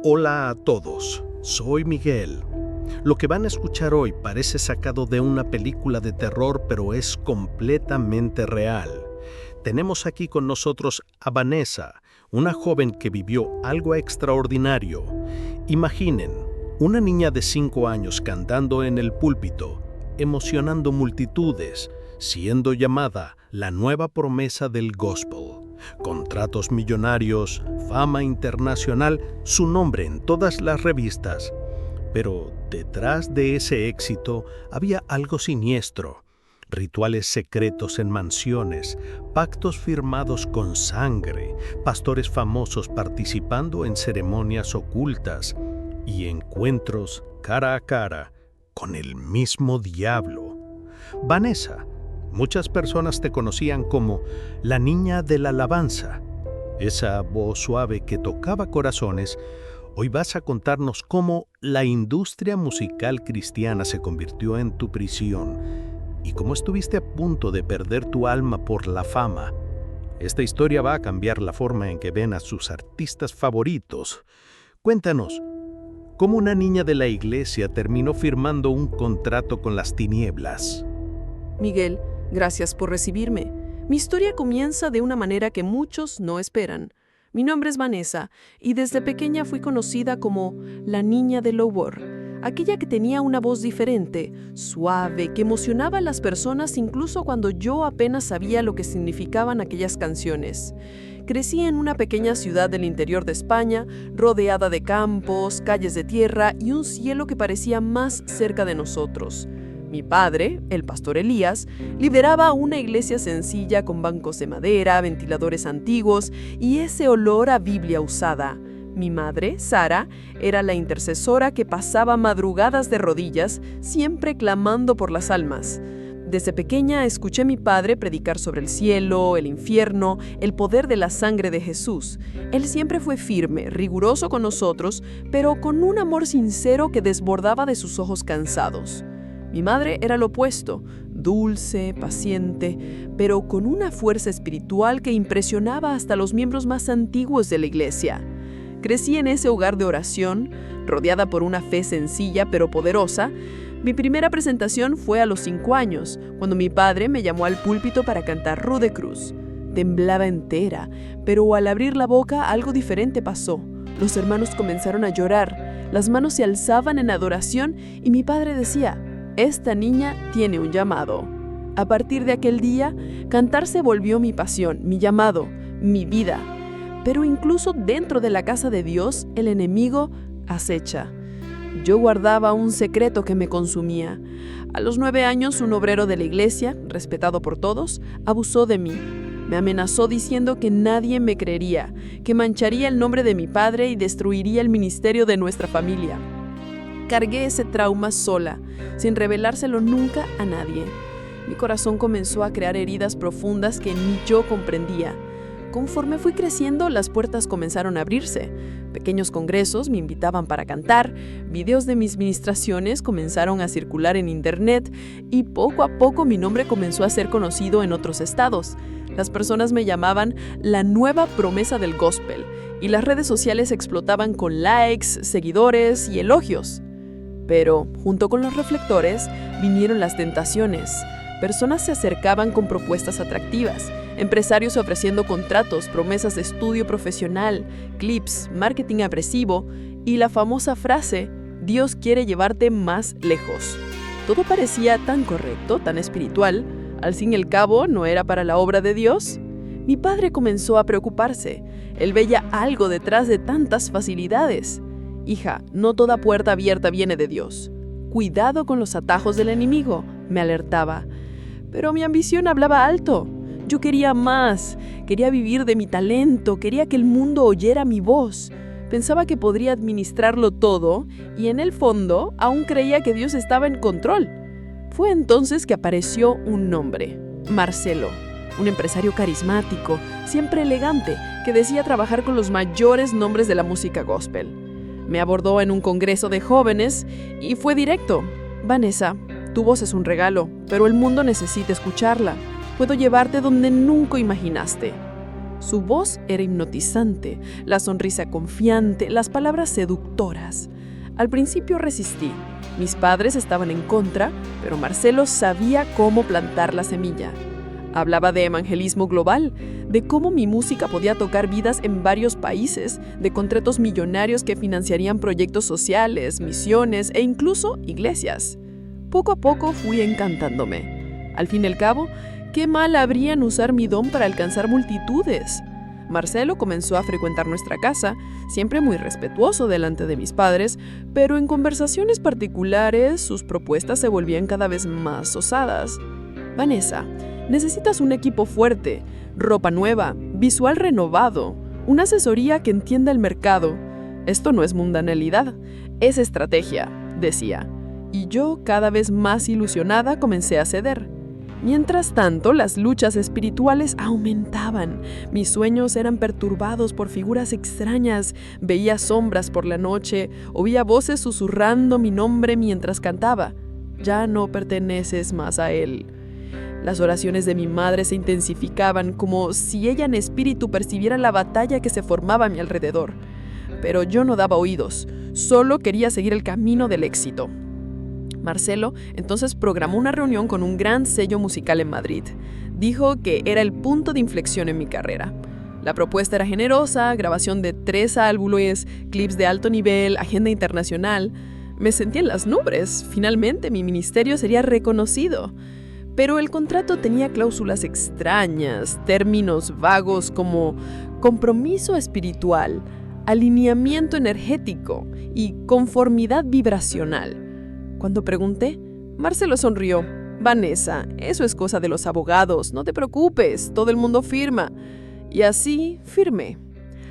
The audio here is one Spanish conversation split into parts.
Hola a todos, soy Miguel. Lo que van a escuchar hoy parece sacado de una película de terror, pero es completamente real. Tenemos aquí con nosotros a Vanessa, una joven que vivió algo extraordinario. Imaginen, una niña de 5 años cantando en el púlpito, emocionando multitudes, siendo llamada la nueva promesa del gospel. Contratos millonarios, fama internacional, su nombre en todas las revistas. Pero detrás de ese éxito había algo siniestro. Rituales secretos en mansiones, pactos firmados con sangre, pastores famosos participando en ceremonias ocultas y encuentros cara a cara con el mismo diablo. Vanessa, muchas personas te conocían como la niña de la alabanza. Esa voz suave que tocaba corazones. Hoy vas a contarnos cómo la industria musical cristiana se convirtió en tu prisión y cómo estuviste a punto de perder tu alma por la fama. Esta historia va a cambiar la forma en que ven a sus artistas favoritos. Cuéntanos, ¿cómo una niña de la iglesia terminó firmando un contrato con las tinieblas? Miguel, gracias por recibirme. Mi historia comienza de una manera que muchos no esperan. Mi nombre es Vanessa y desde pequeña fui conocida como la niña del louvor, aquella que tenía una voz diferente, suave, que emocionaba a las personas incluso cuando yo apenas sabía lo que significaban aquellas canciones. Crecí en una pequeña ciudad del interior de España, rodeada de campos, calles de tierra y un cielo que parecía más cerca de nosotros. Mi padre, el pastor Elías, lideraba una iglesia sencilla con bancos de madera, ventiladores antiguos y ese olor a Biblia usada. Mi madre, Sara, era la intercesora que pasaba madrugadas de rodillas, siempre clamando por las almas. Desde pequeña escuché a mi padre predicar sobre el cielo, el infierno, el poder de la sangre de Jesús. Él siempre fue firme, riguroso con nosotros, pero con un amor sincero que desbordaba de sus ojos cansados. Mi madre era lo opuesto, dulce, paciente, pero con una fuerza espiritual que impresionaba hasta los miembros más antiguos de la iglesia. Crecí en ese hogar de oración, rodeada por una fe sencilla pero poderosa. Mi primera presentación fue a los 5 años, cuando mi padre me llamó al púlpito para cantar Rude Cruz. Temblaba entera, pero al abrir la boca algo diferente pasó. Los hermanos comenzaron a llorar, las manos se alzaban en adoración y mi padre decía: esta niña tiene un llamado. A partir de aquel día, cantar se volvió mi pasión, mi llamado, mi vida. Pero incluso dentro de la casa de Dios, el enemigo acecha. Yo guardaba un secreto que me consumía. A los 9 años, un obrero de la iglesia, respetado por todos, abusó de mí. Me amenazó diciendo que nadie me creería, que mancharía el nombre de mi padre y destruiría el ministerio de nuestra familia. Cargué ese trauma sola, sin revelárselo nunca a nadie. Mi corazón comenzó a crear heridas profundas que ni yo comprendía. Conforme fui creciendo, las puertas comenzaron a abrirse. Pequeños congresos me invitaban para cantar, videos de mis ministraciones comenzaron a circular en internet y poco a poco mi nombre comenzó a ser conocido en otros estados. Las personas me llamaban la nueva promesa del gospel y las redes sociales explotaban con likes, seguidores y elogios. Pero, junto con los reflectores, vinieron las tentaciones. Personas se acercaban con propuestas atractivas, empresarios ofreciendo contratos, promesas de estudio profesional, clips, marketing agresivo y la famosa frase: Dios quiere llevarte más lejos. Todo parecía tan correcto, tan espiritual. Al fin y al cabo, ¿no era para la obra de Dios? Mi padre comenzó a preocuparse. Él veía algo detrás de tantas facilidades. Hija, no toda puerta abierta viene de Dios. Cuidado con los atajos del enemigo, me alertaba. Pero mi ambición hablaba alto. Yo quería más, quería vivir de mi talento, quería que el mundo oyera mi voz. Pensaba que podría administrarlo todo y en el fondo aún creía que Dios estaba en control. Fue entonces que apareció un nombre, Marcelo, un empresario carismático, siempre elegante, que decía trabajar con los mayores nombres de la música gospel. Me abordó en un congreso de jóvenes y fue directo. Vanessa, tu voz es un regalo, pero el mundo necesita escucharla. Puedo llevarte donde nunca imaginaste. Su voz era hipnotizante, la sonrisa confiante, las palabras seductoras. Al principio resistí. Mis padres estaban en contra, pero Marcelo sabía cómo plantar la semilla. Hablaba de evangelismo global, de cómo mi música podía tocar vidas en varios países, de contratos millonarios que financiarían proyectos sociales, misiones e incluso iglesias. Poco a poco fui encantándome. Al fin y al cabo, ¿qué mal habría en usar mi don para alcanzar multitudes? Marcelo comenzó a frecuentar nuestra casa, siempre muy respetuoso delante de mis padres, pero en conversaciones particulares sus propuestas se volvían cada vez más osadas. Vanessa, necesitas un equipo fuerte, ropa nueva, visual renovado, una asesoría que entienda el mercado. Esto no es mundanalidad, es estrategia, decía. Y yo, cada vez más ilusionada, comencé a ceder. Mientras tanto, las luchas espirituales aumentaban. Mis sueños eran perturbados por figuras extrañas. Veía sombras por la noche, oía voces susurrando mi nombre mientras cantaba. Ya no perteneces más a él. Las oraciones de mi madre se intensificaban, como si ella en espíritu percibiera la batalla que se formaba a mi alrededor. Pero yo no daba oídos, solo quería seguir el camino del éxito. Marcelo entonces programó una reunión con un gran sello musical en Madrid. Dijo que era el punto de inflexión en mi carrera. La propuesta era generosa, grabación de 3 álbumes, clips de alto nivel, agenda internacional. Me sentí en las nubes, finalmente mi ministerio sería reconocido. Pero el contrato tenía cláusulas extrañas, términos vagos como compromiso espiritual, alineamiento energético y conformidad vibracional. Cuando pregunté, Marcelo sonrió. Vanessa, eso es cosa de los abogados, no te preocupes, todo el mundo firma. Y así firmé.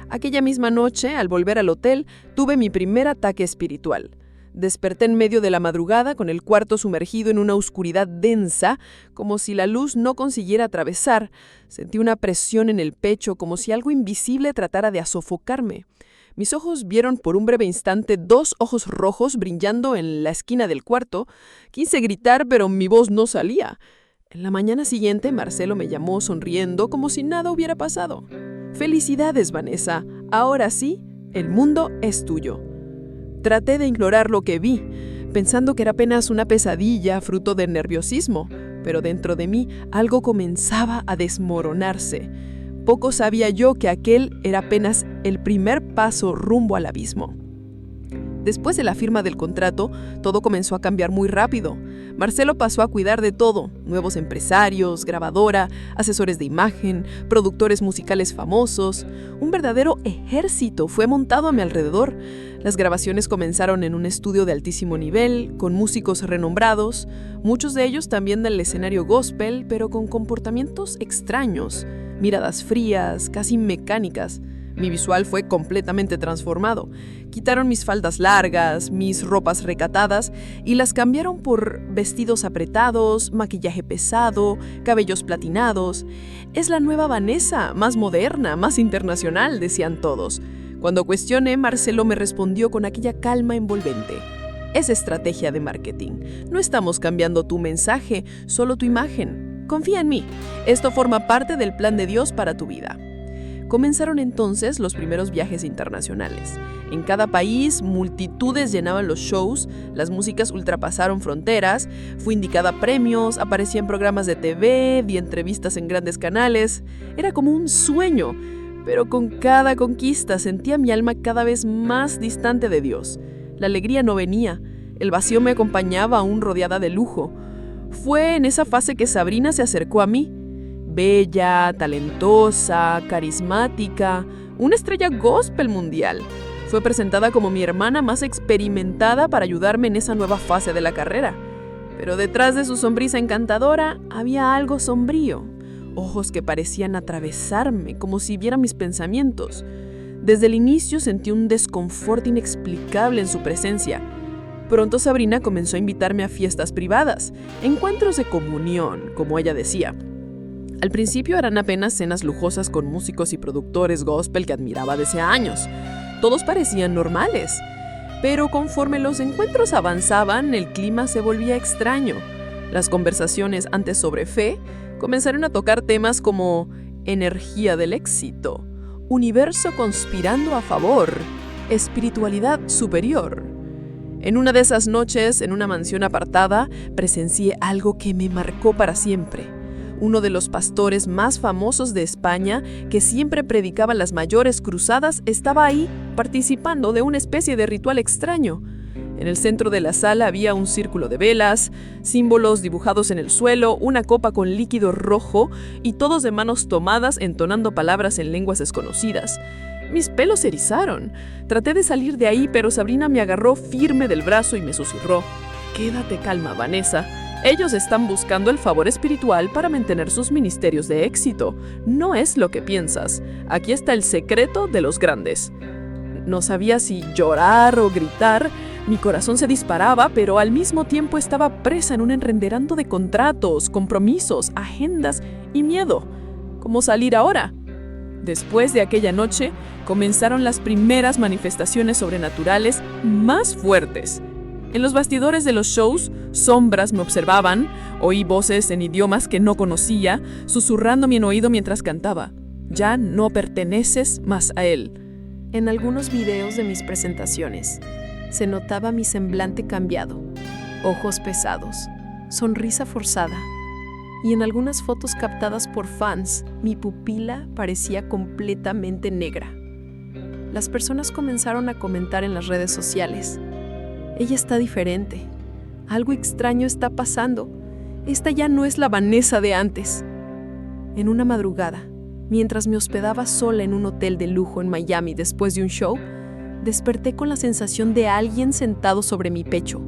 Aquella misma noche, al volver al hotel, tuve mi primer ataque espiritual. Desperté en medio de la madrugada con el cuarto sumergido en una oscuridad densa, como si la luz no consiguiera atravesar. Sentí una presión en el pecho, como si algo invisible tratara de sofocarme. Mis ojos vieron por un breve instante 2 ojos rojos brillando en la esquina del cuarto. Quise gritar, pero mi voz no salía. En la mañana siguiente, Marcelo me llamó sonriendo como si nada hubiera pasado. «Felicidades, Vanessa. Ahora sí, el mundo es tuyo». Traté de ignorar lo que vi, pensando que era apenas una pesadilla fruto del nerviosismo, pero dentro de mí algo comenzaba a desmoronarse. Poco sabía yo que aquel era apenas el primer paso rumbo al abismo. Después de la firma del contrato, todo comenzó a cambiar muy rápido. Marcelo pasó a cuidar de todo: nuevos empresarios, grabadora, asesores de imagen, productores musicales famosos. Un verdadero ejército fue montado a mi alrededor. Las grabaciones comenzaron en un estudio de altísimo nivel, con músicos renombrados, muchos de ellos también del escenario gospel, pero con comportamientos extraños, miradas frías, casi mecánicas. Mi visual fue completamente transformado. Quitaron mis faldas largas, mis ropas recatadas y las cambiaron por vestidos apretados, maquillaje pesado, cabellos platinados. Es la nueva Vanessa, más moderna, más internacional, decían todos. Cuando cuestioné, Marcelo me respondió con aquella calma envolvente. Es estrategia de marketing. No estamos cambiando tu mensaje, solo tu imagen. Confía en mí. Esto forma parte del plan de Dios para tu vida. Comenzaron entonces los primeros viajes internacionales. En cada país, multitudes llenaban los shows, las músicas ultrapasaron fronteras, fui indicada a premios, aparecí en programas de TV, di entrevistas en grandes canales. Era como un sueño, pero con cada conquista sentía mi alma cada vez más distante de Dios. La alegría no venía, el vacío me acompañaba aún rodeada de lujo. Fue en esa fase que Sabrina se acercó a mí. Bella, talentosa, carismática, una estrella gospel mundial. Fue presentada como mi hermana más experimentada para ayudarme en esa nueva fase de la carrera. Pero detrás de su sonrisa encantadora había algo sombrío, ojos que parecían atravesarme como si vieran mis pensamientos. Desde el inicio sentí un desconfort inexplicable en su presencia. Pronto Sabrina comenzó a invitarme a fiestas privadas, encuentros de comunión, como ella decía. Al principio eran apenas cenas lujosas con músicos y productores gospel que admiraba desde años. Todos parecían normales. Pero conforme los encuentros avanzaban, el clima se volvía extraño. Las conversaciones antes sobre fe comenzaron a tocar temas como energía del éxito, universo conspirando a favor, espiritualidad superior. En una de esas noches, en una mansión apartada, presencié algo que me marcó para siempre. Uno de los pastores más famosos de España, que siempre predicaba las mayores cruzadas, estaba ahí participando de una especie de ritual extraño. En el centro de la sala había un círculo de velas, símbolos dibujados en el suelo, una copa con líquido rojo y todos de manos tomadas entonando palabras en lenguas desconocidas. Mis pelos se erizaron. Traté de salir de ahí, pero Sabrina me agarró firme del brazo y me susurró: «Quédate calma, Vanessa. Ellos están buscando el favor espiritual para mantener sus ministerios de éxito. No es lo que piensas. Aquí está el secreto de los grandes». No sabía si llorar o gritar. Mi corazón se disparaba, pero al mismo tiempo estaba presa en un enredarando de contratos, compromisos, agendas y miedo. ¿Cómo salir ahora? Después de aquella noche, comenzaron las primeras manifestaciones sobrenaturales más fuertes. En los bastidores de los shows, sombras me observaban, oí voces en idiomas que no conocía, susurrándome en oído mientras cantaba: «Ya no perteneces más a él». En algunos videos de mis presentaciones, se notaba mi semblante cambiado, ojos pesados, sonrisa forzada. Y en algunas fotos captadas por fans, mi pupila parecía completamente negra. Las personas comenzaron a comentar en las redes sociales: «Ella está diferente. Algo extraño está pasando. Esta ya no es la Vanessa de antes». En una madrugada, mientras me hospedaba sola en un hotel de lujo en Miami después de un show, desperté con la sensación de alguien sentado sobre mi pecho.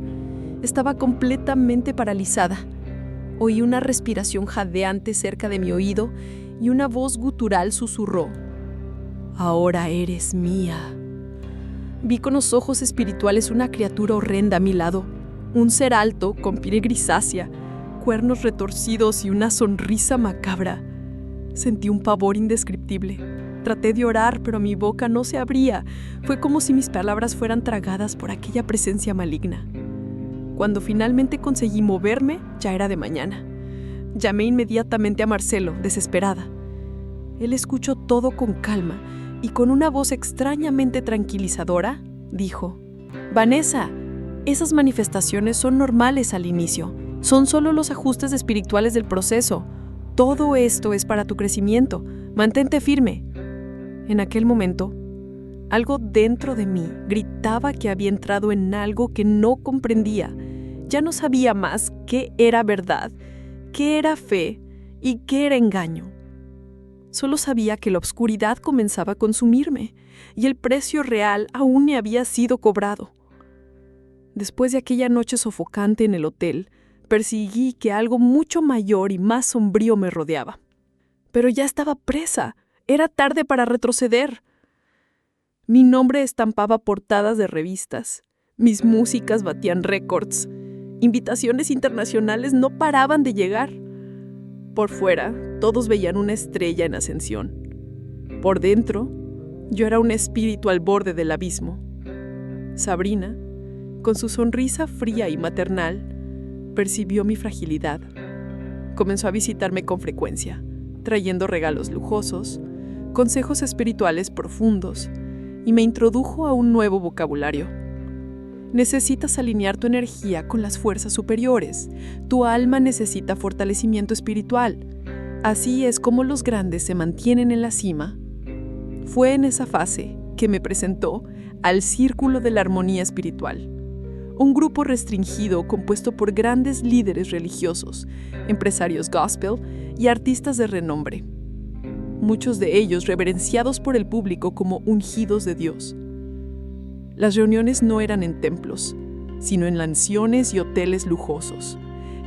Estaba completamente paralizada. Oí una respiración jadeante cerca de mi oído y una voz gutural susurró: «Ahora eres mía». Vi con los ojos espirituales una criatura horrenda a mi lado, un ser alto con piel grisácea, cuernos retorcidos y una sonrisa macabra. Sentí un pavor indescriptible. Traté de orar, pero mi boca no se abría. Fue como si mis palabras fueran tragadas por aquella presencia maligna. Cuando finalmente conseguí moverme, ya era de mañana. Llamé inmediatamente a Marcelo, desesperada. Él escuchó todo con calma y con una voz extrañamente tranquilizadora, dijo: «Vanessa, esas manifestaciones son normales al inicio. Son solo los ajustes espirituales del proceso. Todo esto es para tu crecimiento. Mantente firme». En aquel momento, algo dentro de mí gritaba que había entrado en algo que no comprendía. Ya no sabía más qué era verdad, qué era fe y qué era engaño. Solo sabía que la oscuridad comenzaba a consumirme y el precio real aún me había sido cobrado. Después de aquella noche sofocante en el hotel, percibí que algo mucho mayor y más sombrío me rodeaba. Pero ya estaba presa. Era tarde para retroceder. Mi nombre estampaba portadas de revistas. Mis músicas batían récords. Invitaciones internacionales no paraban de llegar. Por fuera, todos veían una estrella en ascensión. Por dentro, yo era un espíritu al borde del abismo. Sabrina, con su sonrisa fría y maternal, percibió mi fragilidad. Comenzó a visitarme con frecuencia, trayendo regalos lujosos, consejos espirituales profundos, y me introdujo a un nuevo vocabulario. Necesitas alinear tu energía con las fuerzas superiores. Tu alma necesita fortalecimiento espiritual. Así es como los grandes se mantienen en la cima. Fue en esa fase que me presentó al Círculo de la Armonía Espiritual, un grupo restringido compuesto por grandes líderes religiosos, empresarios gospel y artistas de renombre. Muchos de ellos reverenciados por el público como ungidos de Dios. Las reuniones no eran en templos, sino en mansiones y hoteles lujosos,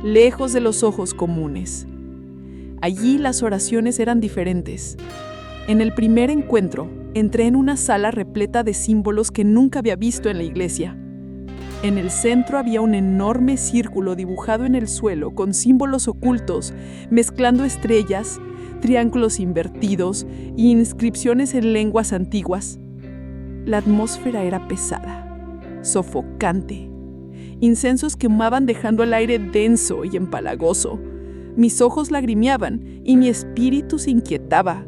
lejos de los ojos comunes. Allí las oraciones eran diferentes. En el primer encuentro, entré en una sala repleta de símbolos que nunca había visto en la iglesia. En el centro había un enorme círculo dibujado en el suelo con símbolos ocultos, mezclando estrellas, triángulos invertidos y inscripciones en lenguas antiguas. La atmósfera era pesada, sofocante. Incensos quemaban dejando el aire denso y empalagoso. Mis ojos lagrimeaban y mi espíritu se inquietaba.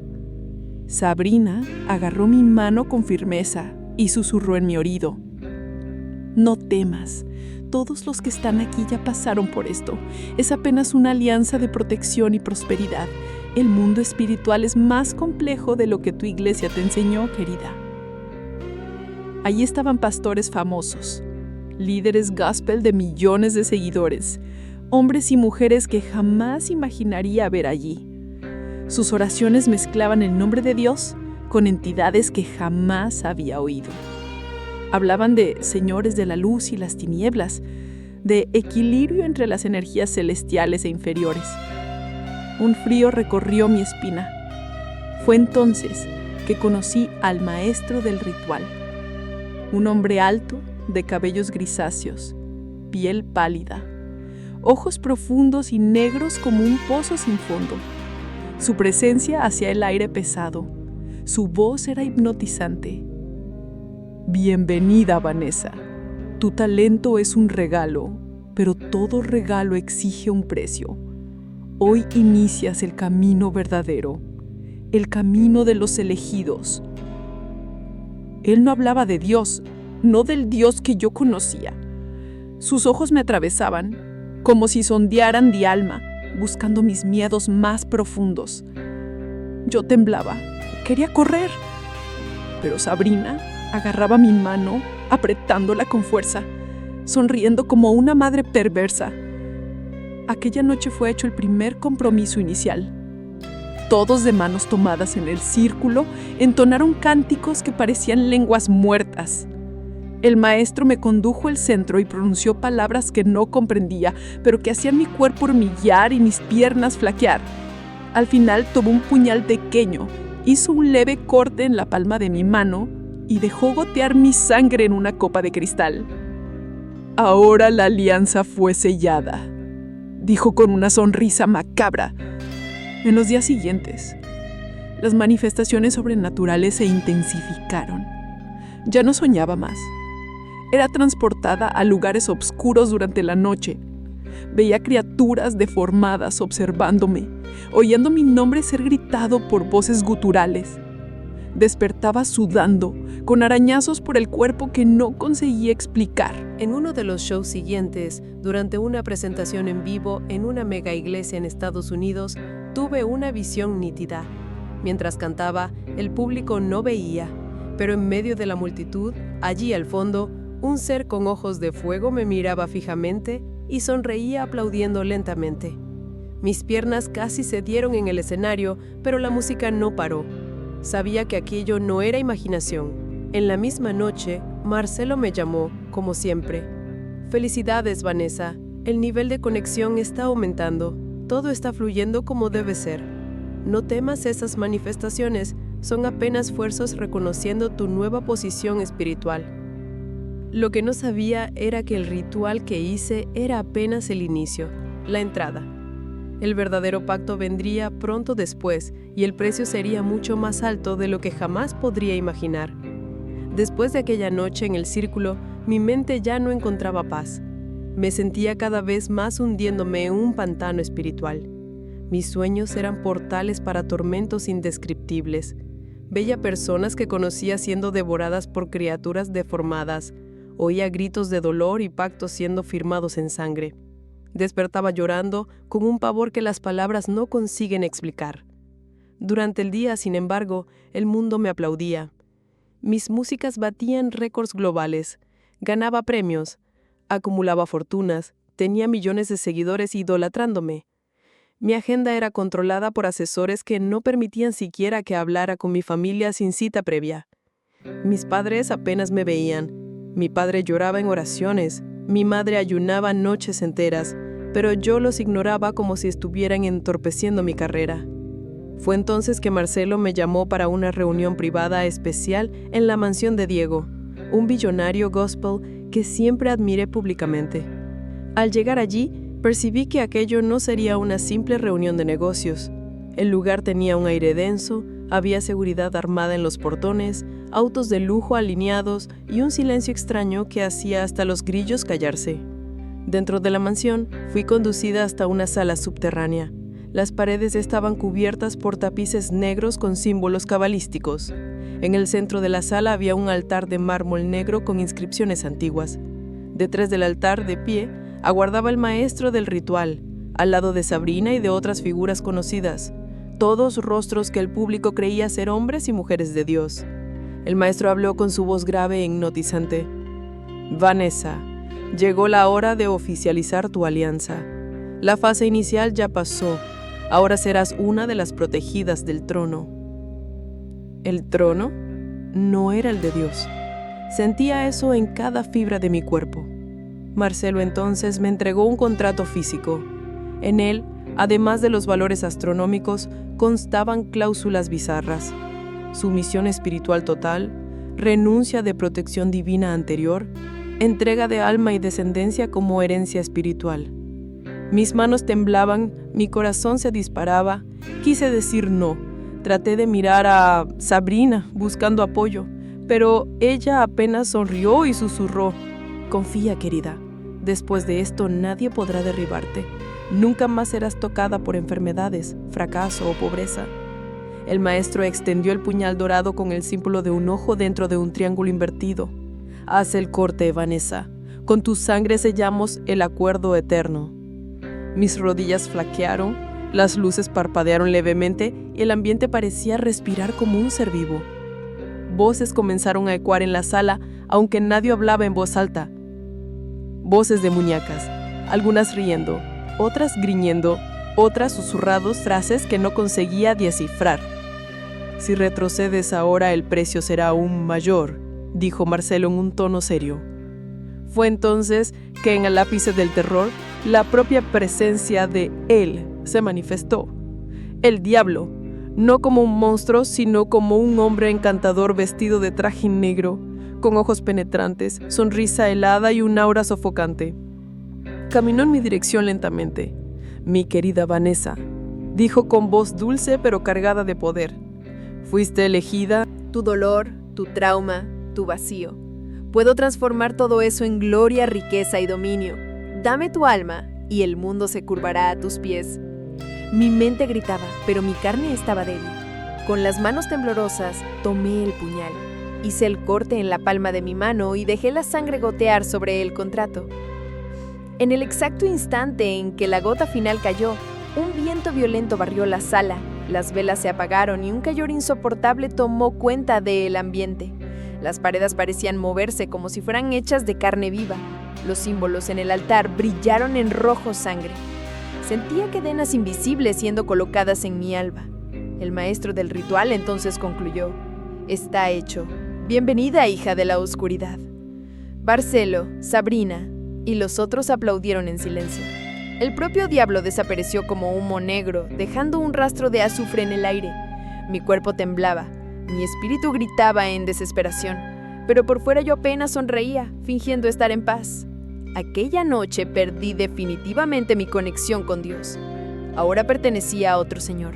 Sabrina agarró mi mano con firmeza y susurró en mi oído: «No temas, todos los que están aquí ya pasaron por esto. Es apenas una alianza de protección y prosperidad. El mundo espiritual es más complejo de lo que tu iglesia te enseñó, querida». Allí estaban pastores famosos, líderes gospel de millones de seguidores, hombres y mujeres que jamás imaginaría ver allí. Sus oraciones mezclaban el nombre de Dios con entidades que jamás había oído. Hablaban de señores de la luz y las tinieblas, de equilibrio entre las energías celestiales e inferiores. Un frío recorrió mi espina. Fue entonces que conocí al maestro del ritual, un hombre alto, de cabellos grisáceos, piel pálida, ojos profundos y negros como un pozo sin fondo. Su presencia hacía el aire pesado. Su voz era hipnotizante. «Bienvenida, Vanessa. Tu talento es un regalo, pero todo regalo exige un precio. Hoy inicias el camino verdadero, el camino de los elegidos». Él no hablaba de Dios, no del Dios que yo conocía. Sus ojos me atravesaban, como si sondearan mi alma, buscando mis miedos más profundos. Yo temblaba, quería correr, pero Sabrina agarraba mi mano, apretándola con fuerza, sonriendo como una madre perversa. Aquella noche fue hecho el primer compromiso inicial. Todos de manos tomadas en el círculo entonaron cánticos que parecían lenguas muertas. El maestro me condujo al centro y pronunció palabras que no comprendía, pero que hacían mi cuerpo hormiguear y mis piernas flaquear. Al final tomó un puñal pequeño, hizo un leve corte en la palma de mi mano y dejó gotear mi sangre en una copa de cristal. «Ahora la alianza fue sellada», dijo con una sonrisa macabra. En los días siguientes, las manifestaciones sobrenaturales se intensificaron. Ya no soñaba más. Era transportada a lugares oscuros durante la noche. Veía criaturas deformadas observándome, oyendo mi nombre ser gritado por voces guturales. Despertaba sudando, con arañazos por el cuerpo que no conseguía explicar. En uno de los shows siguientes, durante una presentación en vivo en una mega iglesia en Estados Unidos, tuve una visión nítida. Mientras cantaba, el público no veía, pero en medio de la multitud, allí al fondo, un ser con ojos de fuego me miraba fijamente y sonreía aplaudiendo lentamente. Mis piernas casi cedieron en el escenario, pero la música no paró. Sabía que aquello no era imaginación. En la misma noche, Marcelo me llamó, como siempre. «Felicidades, Vanessa. El nivel de conexión está aumentando. Todo está fluyendo como debe ser. No temas esas manifestaciones, son apenas esfuerzos reconociendo tu nueva posición espiritual». Lo que no sabía era que el ritual que hice era apenas el inicio, la entrada. El verdadero pacto vendría pronto después y el precio sería mucho más alto de lo que jamás podría imaginar. Después de aquella noche en el círculo, mi mente ya no encontraba paz. Me sentía cada vez más hundiéndome en un pantano espiritual. Mis sueños eran portales para tormentos indescriptibles. Veía personas que conocía siendo devoradas por criaturas deformadas. Oía gritos de dolor y pactos siendo firmados en sangre. Despertaba llorando con un pavor que las palabras no consiguen explicar. Durante el día, sin embargo, el mundo me aplaudía. Mis músicas batían récords globales, ganaba premios, acumulaba fortunas, tenía millones de seguidores idolatrándome. Mi agenda era controlada por asesores que no permitían siquiera que hablara con mi familia sin cita previa. Mis padres apenas me veían. Mi padre lloraba en oraciones, mi madre ayunaba noches enteras, pero yo los ignoraba como si estuvieran entorpeciendo mi carrera. Fue entonces que Marcelo me llamó para una reunión privada especial en la mansión de Diego, un billonario gospel que siempre admiré públicamente. Al llegar allí, percibí que aquello no sería una simple reunión de negocios. El lugar tenía un aire denso, había seguridad armada en los portones, autos de lujo alineados y un silencio extraño que hacía hasta los grillos callarse. Dentro de la mansión, fui conducida hasta una sala subterránea. Las paredes estaban cubiertas por tapices negros con símbolos cabalísticos. En el centro de la sala había un altar de mármol negro con inscripciones antiguas. Detrás del altar, de pie, aguardaba el maestro del ritual, al lado de Sabrina y de otras figuras conocidas, todos rostros que el público creía ser hombres y mujeres de Dios. El maestro habló con su voz grave e hipnotizante. Vanessa, llegó la hora de oficializar tu alianza. La fase inicial ya pasó. Ahora serás una de las protegidas del trono. ¿El trono? No era el de Dios. Sentía eso en cada fibra de mi cuerpo. Marcelo entonces me entregó un contrato físico. En él, además de los valores astronómicos, constaban cláusulas bizarras. Sumisión espiritual total, renuncia de protección divina anterior, entrega de alma y descendencia como herencia espiritual. Mis manos temblaban, mi corazón se disparaba, quise decir no. Traté de mirar a Sabrina buscando apoyo, pero ella apenas sonrió y susurró: confía, querida, después de esto nadie podrá derribarte. Nunca más serás tocada por enfermedades, fracaso o pobreza. El maestro extendió el puñal dorado con el símbolo de un ojo dentro de un triángulo invertido. Haz el corte, Vanessa. Con tu sangre sellamos el acuerdo eterno. Mis rodillas flaquearon, las luces parpadearon levemente y el ambiente parecía respirar como un ser vivo. Voces comenzaron a ecoar en la sala, aunque nadie hablaba en voz alta. Voces de muñecas, algunas riendo, otras griñendo, otras susurrados frases que no conseguía descifrar. Si retrocedes ahora, el precio será aún mayor, dijo Marcelo en un tono serio. Fue entonces que en el ápice del terror, la propia presencia de él se manifestó. El diablo, no como un monstruo, sino como un hombre encantador vestido de traje negro, con ojos penetrantes, sonrisa helada y un aura sofocante. Caminó en mi dirección lentamente. Mi querida Vanessa, dijo con voz dulce pero cargada de poder. Fuiste elegida. Tu dolor, tu trauma, tu vacío. Puedo transformar todo eso en gloria, riqueza y dominio. Dame tu alma y el mundo se curvará a tus pies. Mi mente gritaba, pero mi carne estaba débil. Con las manos temblorosas, tomé el puñal. Hice el corte en la palma de mi mano y dejé la sangre gotear sobre el contrato. En el exacto instante en que la gota final cayó, un viento violento barrió la sala, las velas se apagaron y un calor insoportable tomó cuenta del ambiente. Las paredes parecían moverse como si fueran hechas de carne viva. Los símbolos en el altar brillaron en rojo sangre. Sentía cadenas invisibles siendo colocadas en mi alba. El maestro del ritual entonces concluyó: está hecho. Bienvenida, hija de la oscuridad. Marcelo, Sabrina y los otros aplaudieron en silencio. El propio diablo desapareció como humo negro, dejando un rastro de azufre en el aire. Mi cuerpo temblaba, mi espíritu gritaba en desesperación, pero por fuera yo apenas sonreía, fingiendo estar en paz. Aquella noche perdí definitivamente mi conexión con Dios. Ahora pertenecía a otro señor.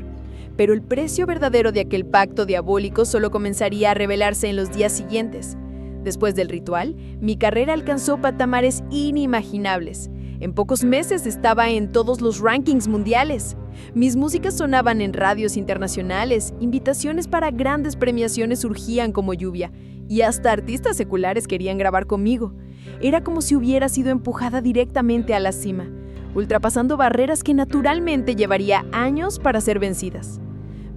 Pero el precio verdadero de aquel pacto diabólico solo comenzaría a revelarse en los días siguientes. Después del ritual, mi carrera alcanzó patamares inimaginables. En pocos meses estaba en todos los rankings mundiales. Mis músicas sonaban en radios internacionales, invitaciones para grandes premiaciones surgían como lluvia, y hasta artistas seculares querían grabar conmigo. Era como si hubiera sido empujada directamente a la cima, ultrapasando barreras que naturalmente llevaría años para ser vencidas.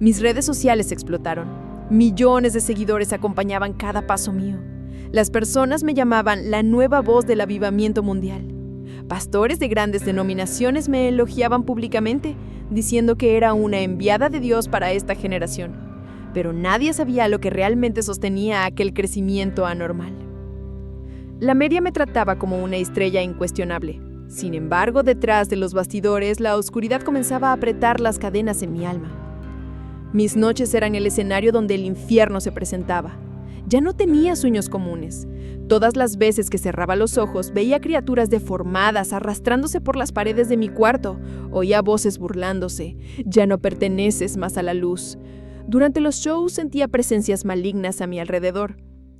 Mis redes sociales explotaron. Millones de seguidores acompañaban cada paso mío. Las personas me llamaban la nueva voz del avivamiento mundial. Pastores de grandes denominaciones me elogiaban públicamente, diciendo que era una enviada de Dios para esta generación. Pero nadie sabía lo que realmente sostenía aquel crecimiento anormal. La media me trataba como una estrella incuestionable. Sin embargo, detrás de los bastidores, la oscuridad comenzaba a apretar las cadenas en mi alma. Mis noches eran el escenario donde el infierno se presentaba. Ya no tenía sueños comunes. Todas las veces que cerraba los ojos, veía criaturas deformadas arrastrándose por las paredes de mi cuarto. Oía voces burlándose. Ya no perteneces más a la luz. Durante los shows sentía presencias malignas a mi alrededor.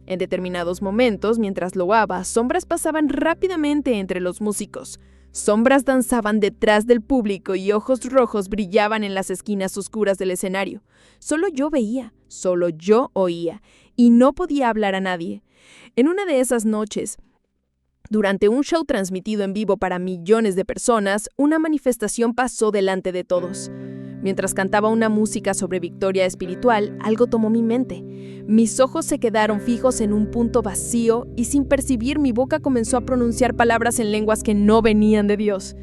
En determinados momentos, mientras loaba, sombras pasaban rápidamente entre los músicos. Sombras danzaban detrás del público y ojos rojos brillaban en las esquinas oscuras del escenario. Solo yo veía, solo yo oía, y no podía hablar a nadie. En una de esas noches, durante un show transmitido en vivo para millones de personas, una manifestación pasó delante de todos. Mientras cantaba una música sobre victoria espiritual, algo tomó mi mente. Mis ojos se quedaron fijos en un punto vacío y sin percibir mi boca comenzó a pronunciar palabras en lenguas que no venían de Dios.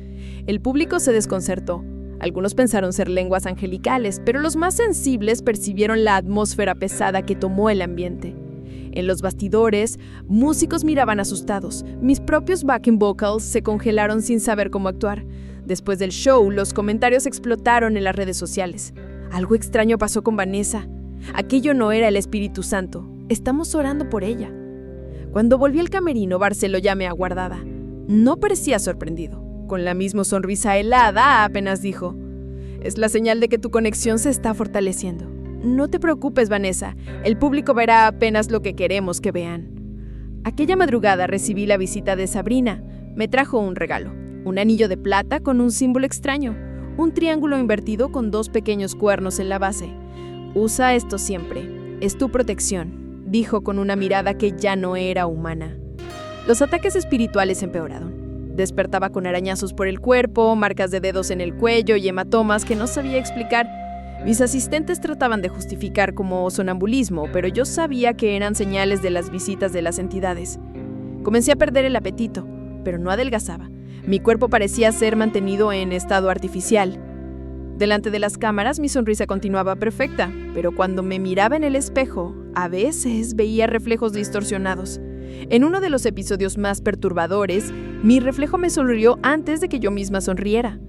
El público se desconcertó. Algunos pensaron ser lenguas angelicales, pero los más sensibles percibieron la atmósfera pesada que tomó el ambiente. En los bastidores, músicos miraban asustados. Mis propios backing vocals se congelaron sin saber cómo actuar. Después del show, los comentarios explotaron en las redes sociales. Algo extraño pasó con Vanessa. Aquello no era el Espíritu Santo. Estamos orando por ella. Cuando volví al camerino, Barceló ya me aguardaba. No parecía sorprendido. Con la misma sonrisa helada, apenas dijo: «Es la señal de que tu conexión se está fortaleciendo. No te preocupes, Vanessa. El público verá apenas lo que queremos que vean». Aquella madrugada recibí la visita de Sabrina. Me trajo un regalo. Un anillo de plata con un símbolo extraño. Un triángulo invertido con 2 pequeños cuernos en la base. «Usa esto siempre. Es tu protección», dijo con una mirada que ya no era humana. Los ataques espirituales empeoraron. Despertaba con arañazos por el cuerpo, marcas de dedos en el cuello y hematomas que no sabía explicar. Mis asistentes trataban de justificar como sonambulismo, pero yo sabía que eran señales de las visitas de las entidades. Comencé a perder el apetito, pero no adelgazaba. Mi cuerpo parecía ser mantenido en estado artificial. Delante de las cámaras mi sonrisa continuaba perfecta, pero cuando me miraba en el espejo, a veces veía reflejos distorsionados. En uno de los episodios más perturbadores, mi reflejo me sonrió antes de que yo misma sonriera.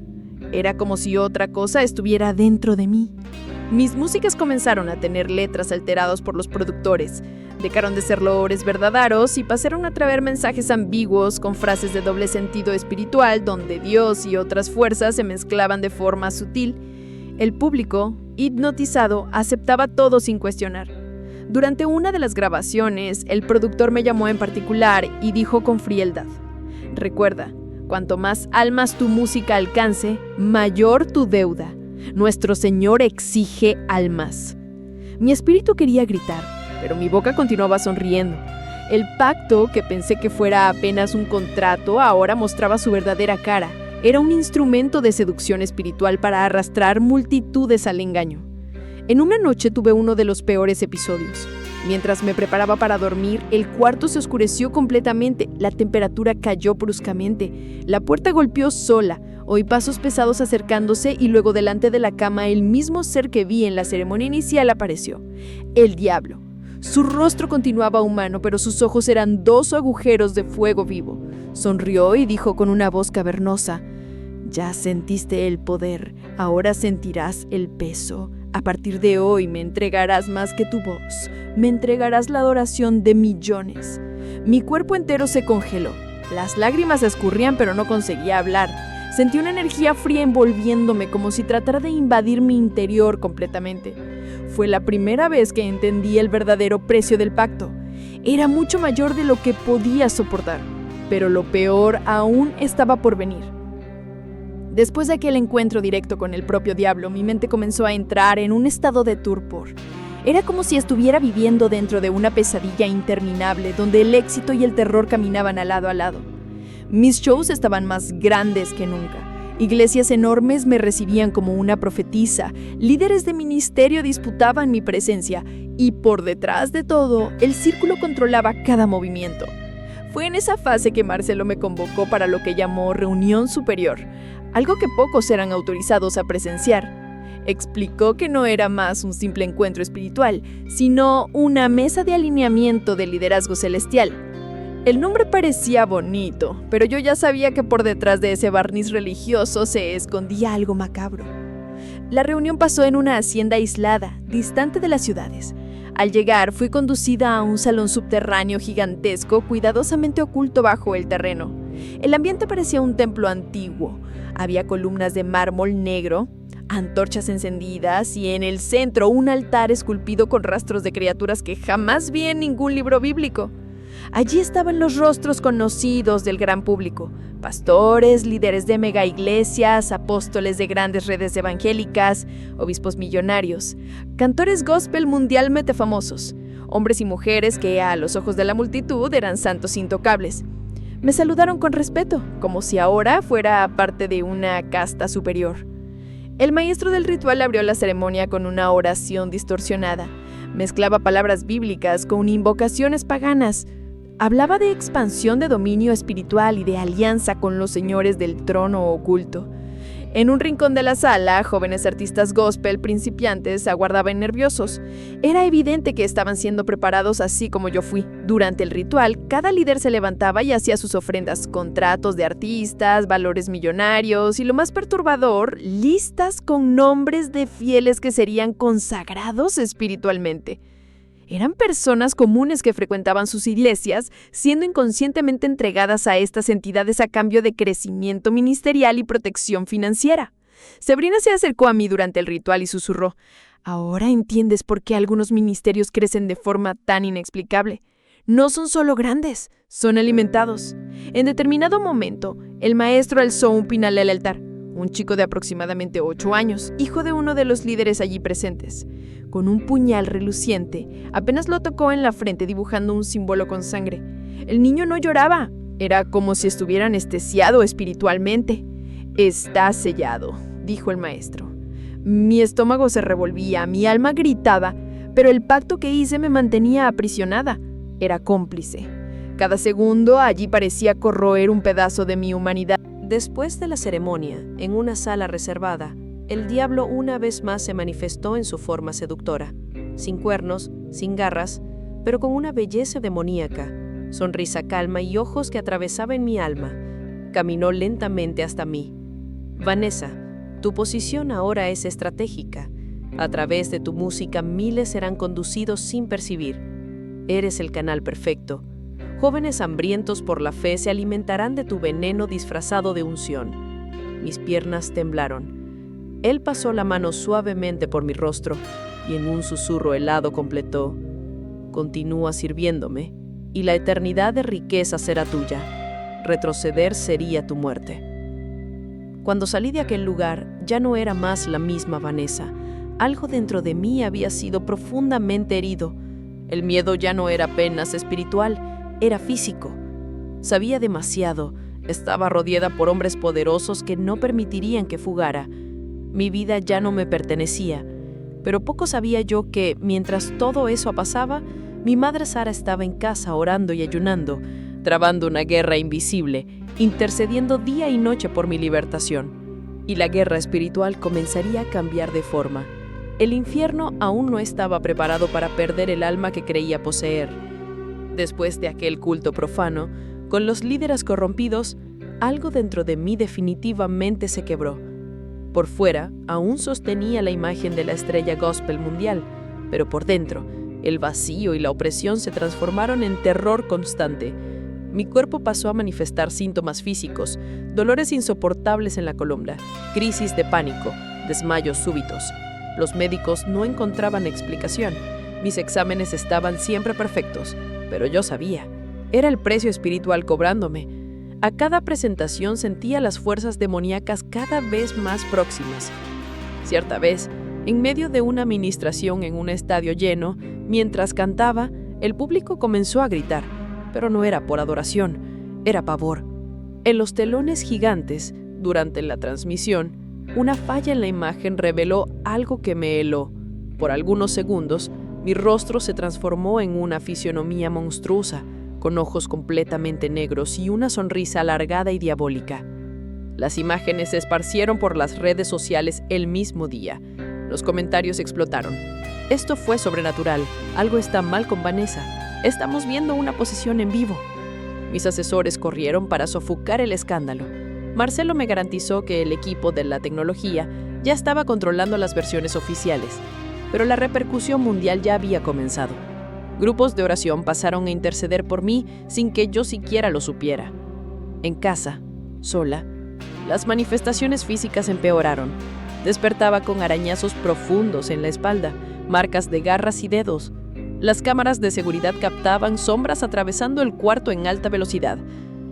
Era como si otra cosa estuviera dentro de mí. Mis músicas comenzaron a tener letras alteradas por los productores. Dejaron de ser lores verdaderos y pasaron a traer mensajes ambiguos con frases de doble sentido espiritual donde Dios y otras fuerzas se mezclaban de forma sutil. El público, hipnotizado, aceptaba todo sin cuestionar. Durante una de las grabaciones, el productor me llamó en particular y dijo con frialdad: «Recuerda, cuanto más almas tu música alcance, mayor tu deuda. Nuestro Señor exige almas». Mi espíritu quería gritar, pero mi boca continuaba sonriendo. El pacto, que pensé que fuera apenas un contrato, ahora mostraba su verdadera cara. Era un instrumento de seducción espiritual para arrastrar multitudes al engaño. En una noche tuve uno de los peores episodios. Mientras me preparaba para dormir, el cuarto se oscureció completamente, la temperatura cayó bruscamente, la puerta golpeó sola, oí pasos pesados acercándose y luego delante de la cama el mismo ser que vi en la ceremonia inicial apareció: el diablo. Su rostro continuaba humano, pero sus ojos eran 2 agujeros de fuego vivo. Sonrió y dijo con una voz cavernosa: «Ya sentiste el poder, ahora sentirás el peso. A partir de hoy me entregarás más que tu voz, me entregarás la adoración de millones». Mi cuerpo entero se congeló. Las lágrimas escurrían, pero no conseguía hablar. Sentí una energía fría envolviéndome, como si tratara de invadir mi interior completamente. Fue la primera vez que entendí el verdadero precio del pacto. Era mucho mayor de lo que podía soportar, pero lo peor aún estaba por venir. Después de aquel encuentro directo con el propio diablo, mi mente comenzó a entrar en un estado de torpor. Era como si estuviera viviendo dentro de una pesadilla interminable, donde el éxito y el terror caminaban a lado. Mis shows estaban más grandes que nunca. Iglesias enormes me recibían como una profetisa, líderes de ministerio disputaban mi presencia, y por detrás de todo, el círculo controlaba cada movimiento. Fue en esa fase que Marcelo me convocó para lo que llamó reunión superior, algo que pocos eran autorizados a presenciar. Explicó que no era más un simple encuentro espiritual, sino una mesa de alineamiento de liderazgo celestial. El nombre parecía bonito, pero yo ya sabía que por detrás de ese barniz religioso se escondía algo macabro. La reunión pasó en una hacienda aislada, distante de las ciudades. Al llegar, fui conducida a un salón subterráneo gigantesco, cuidadosamente oculto bajo el terreno. El ambiente parecía un templo antiguo. Había columnas de mármol negro, antorchas encendidas y en el centro un altar esculpido con rastros de criaturas que jamás vi en ningún libro bíblico. Allí estaban los rostros conocidos del gran público: pastores, líderes de mega iglesias, apóstoles de grandes redes evangélicas, obispos millonarios, cantores gospel mundialmente famosos, hombres y mujeres que a los ojos de la multitud eran santos intocables. Me saludaron con respeto, como si ahora fuera parte de una casta superior. El maestro del ritual abrió la ceremonia con una oración distorsionada. Mezclaba palabras bíblicas con invocaciones paganas. Hablaba de expansión de dominio espiritual y de alianza con los señores del trono oculto. En un rincón de la sala, jóvenes artistas gospel principiantes aguardaban nerviosos. Era evidente que estaban siendo preparados así como yo fui. Durante el ritual, cada líder se levantaba y hacía sus ofrendas: contratos de artistas, valores millonarios y, lo más perturbador, listas con nombres de fieles que serían consagrados espiritualmente. Eran personas comunes que frecuentaban sus iglesias, siendo inconscientemente entregadas a estas entidades a cambio de crecimiento ministerial y protección financiera. Sabrina se acercó a mí durante el ritual y susurró: «Ahora entiendes por qué algunos ministerios crecen de forma tan inexplicable. No son solo grandes, son alimentados». En determinado momento, el maestro alzó un pinal al altar. Un chico de aproximadamente 8 años, hijo de uno de los líderes allí presentes. Con un puñal reluciente, apenas lo tocó en la frente dibujando un símbolo con sangre. El niño no lloraba, era como si estuviera anestesiado espiritualmente. «Está sellado», dijo el maestro. Mi estómago se revolvía, mi alma gritaba, pero el pacto que hice me mantenía aprisionada. Era cómplice. Cada segundo allí parecía corroer un pedazo de mi humanidad. Después de la ceremonia, en una sala reservada, el diablo una vez más se manifestó en su forma seductora, sin cuernos, sin garras, pero con una belleza demoníaca, sonrisa calma y ojos que atravesaban mi alma. Caminó lentamente hasta mí. «Vanessa, tu posición ahora es estratégica. A través de tu música miles serán conducidos sin percibir. Eres el canal perfecto. Jóvenes hambrientos por la fe se alimentarán de tu veneno disfrazado de unción». Mis piernas temblaron. Él pasó la mano suavemente por mi rostro y en un susurro helado completó: «Continúa sirviéndome y la eternidad de riqueza será tuya. Retroceder sería tu muerte». Cuando salí de aquel lugar, ya no era más la misma Vanessa. Algo dentro de mí había sido profundamente herido. El miedo ya no era apenas espiritual, era físico. Sabía demasiado. Estaba rodeada por hombres poderosos que no permitirían que fugara. Mi vida ya no me pertenecía. Pero poco sabía yo que, mientras todo eso pasaba, mi madre Sara estaba en casa orando y ayunando, trabando una guerra invisible, intercediendo día y noche por mi libertación. Y la guerra espiritual comenzaría a cambiar de forma. El infierno aún no estaba preparado para perder el alma que creía poseer. Después de aquel culto profano, con los líderes corrompidos, algo dentro de mí definitivamente se quebró. Por fuera, aún sostenía la imagen de la estrella gospel mundial, pero por dentro, el vacío y la opresión se transformaron en terror constante. Mi cuerpo pasó a manifestar síntomas físicos, dolores insoportables en la columna, crisis de pánico, desmayos súbitos. Los médicos no encontraban explicación. Mis exámenes estaban siempre perfectos, pero yo sabía. Era el precio espiritual cobrándome. A cada presentación sentía las fuerzas demoníacas cada vez más próximas. Cierta vez, en medio de una ministración en un estadio lleno, mientras cantaba, el público comenzó a gritar, pero no era por adoración, era pavor. En los telones gigantes, durante la transmisión, una falla en la imagen reveló algo que me heló. Por algunos segundos, mi rostro se transformó en una fisionomía monstruosa, con ojos completamente negros y una sonrisa alargada y diabólica. Las imágenes se esparcieron por las redes sociales el mismo día. Los comentarios explotaron. «Esto fue sobrenatural. Algo está mal con Vanessa. Estamos viendo una posesión en vivo». Mis asesores corrieron para sofocar el escándalo. Marcelo me garantizó que el equipo de la tecnología ya estaba controlando las versiones oficiales, pero la repercusión mundial ya había comenzado. Grupos de oración pasaron a interceder por mí sin que yo siquiera lo supiera. En casa, sola, las manifestaciones físicas empeoraron. Despertaba con arañazos profundos en la espalda, marcas de garras y dedos. Las cámaras de seguridad captaban sombras atravesando el cuarto en alta velocidad,